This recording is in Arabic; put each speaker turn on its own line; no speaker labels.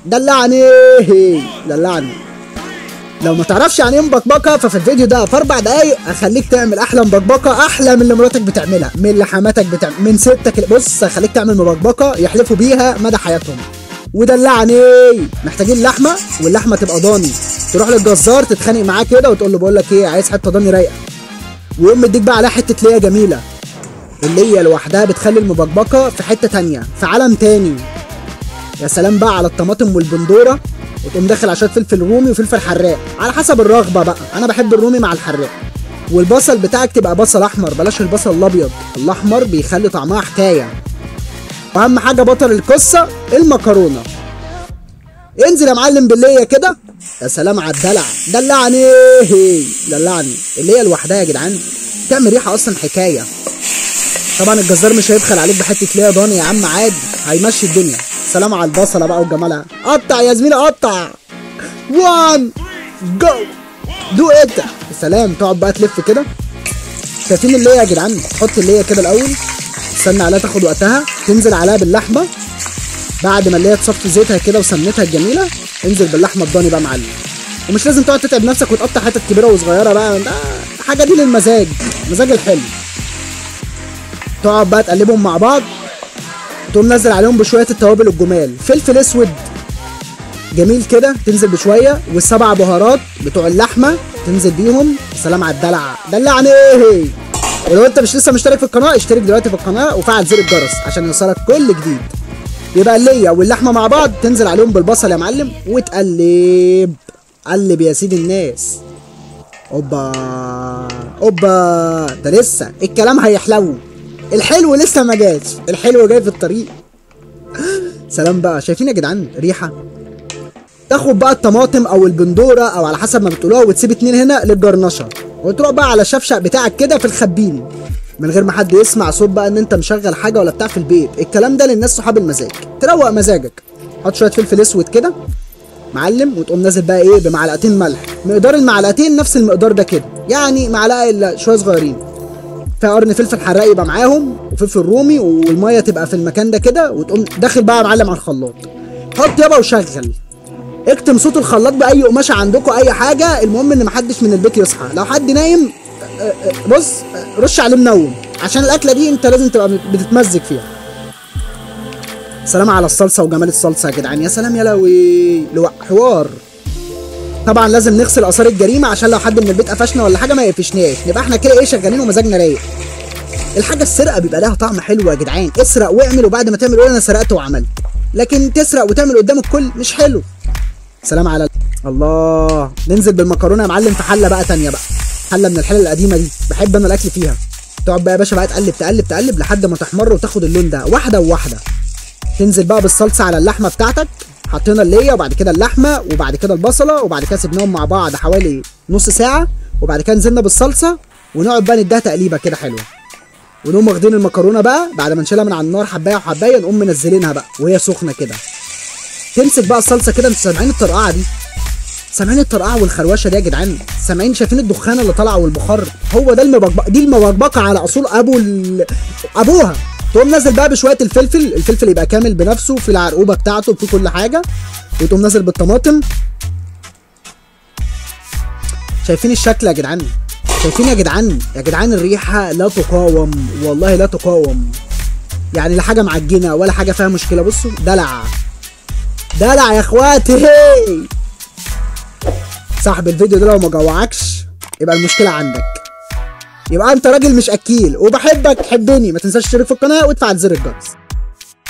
دلعني دلعني. لو ما تعرفش يعني ايه مبكبكه، ففي الفيديو ده في 4 دقايق هخليك تعمل احلى مبكبكه، احلى من اللي مراتك بتعملها، من اللي حماتك بتعمل، من ستك. بص هخليك تعمل مبكبكه يحلفوا بيها مدى حياتهم. ودلعني. محتاجين لحمه، واللحمه تبقى ضاني. تروح للجزار تتخانق معاه كده وتقول له بقول لك ايه، عايز حته ضاني رايقه، ويقوم مديك بقى عليها حته ليا جميله. اللية لوحدها بتخلي المبكبكه في حته تانيه، في عالم تاني. يا سلام بقى على الطماطم والبندوره، وتقوم داخل على شويه فلفل رومي وفلفل حراق على حسب الرغبه بقى. انا بحب الرومي مع الحراق. والبصل بتاعك تبقى بصل احمر، بلاش البصل الابيض، الاحمر بيخلي طعمها حكايه. واهم حاجه بطل القصه المكرونه. انزل يا معلم بالليه كده. يا سلام على الدلع. دلعني دلعني. الليه لوحدها يا جدعان تعمل ريحه اصلا حكايه. طبعا الجزار مش هيبخل عليك بحته ليه ضاني يا عم، عادي هيمشي الدنيا. سلام على البصله بقى وجمالها. قطع يا زميلي قطع. 1 جو دو ات. سلام. تقعد بقى تلف كده. شايفين الليه يا جدعان؟ تحط الليه كده الاول، تستنى عليها تاخد وقتها، تنزل عليها باللحمه. بعد ما الليه تصفي زيتها كده وسمنتها الجميله، انزل باللحمه الضاني بقى معلم. ومش لازم تقعد تتعب نفسك وتقطع حتت كبيره وصغيره بقى، حاجه دي للمزاج، مزاج الحلو. تقعد بقى تقلبهم مع بعض، تقوم نزل عليهم بشويه التوابل الجمال، فلفل اسود جميل كده تنزل بشويه، وال7 بهارات بتوع اللحمه تنزل بيهم. سلام على الدلع. دلعني. ولو انت مش لسه مشترك في القناه، اشترك دلوقتي في القناه وفعل زر الجرس عشان يوصلك كل جديد. يبقى الليه واللحمه مع بعض، تنزل عليهم بالبصل يا معلم وتقلب. قلب يا سيدي الناس. اوبا اوبا، ده لسه الكلام هيحلو. الحلو لسه ما جاش، الحلو جاي في الطريق. سلام بقى. شايفين يا جدعان ريحه؟ تاخد بقى الطماطم او البندوره او على حسب ما بتقولوها، وتسيب 2 هنا للجرنشه، وتروح بقى على الشفشق بتاعك كده في الخبيني من غير ما حد يسمع صوت بقى ان انت مشغل حاجه ولا بتاع في البيت. الكلام ده للناس صحاب المزاج، تروق مزاجك. حط شويه فلفل اسود كده معلم، وتقوم نازل بقى ايه بمعلقتين ملح. مقدار المعلقتين نفس المقدار ده كده، يعني معلقه الا شويه صغيرين. فيها قرن فلفل حراق يبقى معاهم، وفلفل رومي، والميه تبقى في المكان ده كده. وتقوم داخل بقى يا معلم على الخلاط. حط يابا وشغل. اكتم صوت الخلاط باي قماشه عندكم، اي حاجه، المهم ان محدش من البيت يصحى. لو حد نايم بص رش عليه منوم، عشان الاكله دي انت لازم تبقى بتتمزج فيها. سلام على الصلصه وجمال الصلصه يا جدعان. يا سلام يا لوي، حوار. طبعا لازم نغسل اثار الجريمه، عشان لو حد من البيت قفشنا ولا حاجه ما يقفشناش، نبقى احنا كده ايه شغالين ومزاجنا رايق. الحاجه السرقه بيبقى لها طعم حلو يا جدعان. اسرق واعمل، وبعد ما تعمل قول انا سرقت وعملت. لكن تسرق وتعمل قدام الكل مش حلو. سلام على الله. ننزل بالمكرونه يا معلم في حله بقى تانيه بقى، حله من الحله القديمه دي بحب انا الاكل فيها. تقعد بقى يا باشا بقى تقلب تقلب تقلب لحد ما تحمر وتاخد اللون ده واحده وواحده. تنزل بقى بالصلصه على اللحمه بتاعتك. حطينا الليه وبعد كده اللحمه وبعد كده البصله، وبعد كده سيبناهم مع بعض حوالي نص ساعه، وبعد كده نزلنا بالصلصه ونقعد بقى نديها تقليبه كده حلوه. ونقوم واخدين المكرونه بقى بعد ما نشيلها من على النار حبايه وحبايه، نقوم منزلينها بقى وهي سخنه كده. تمسك بقى الصلصه كده. انتوا سامعين الطرقعه دي؟ سامعين الطرقعه والخروشه دي يا جدعان؟ سامعين؟ شايفين الدخان اللي طالعه والبخار؟ هو ده المبكبكه. دي المبكبكه على اصول ابوها. تقوم نازل بقى بشويه الفلفل، الفلفل يبقى كامل بنفسه في العرقوبه بتاعته في كل حاجه. وتقوم نازل بالطماطم. شايفين الشكل يا جدعان؟ شايفين يا جدعان؟ يا جدعان الريحه لا تقاوم، والله لا تقاوم. يعني لا حاجه معجنه ولا حاجه فيها مشكله. بصوا دلع دلع يا اخواتي. صاحب الفيديو ده لو ما جوعكش يبقى المشكله عندك، يبقى انت راجل مش اكيل. وبحبك حبني. ما تنساش تشترك في القناه وتفعل زر الجرس.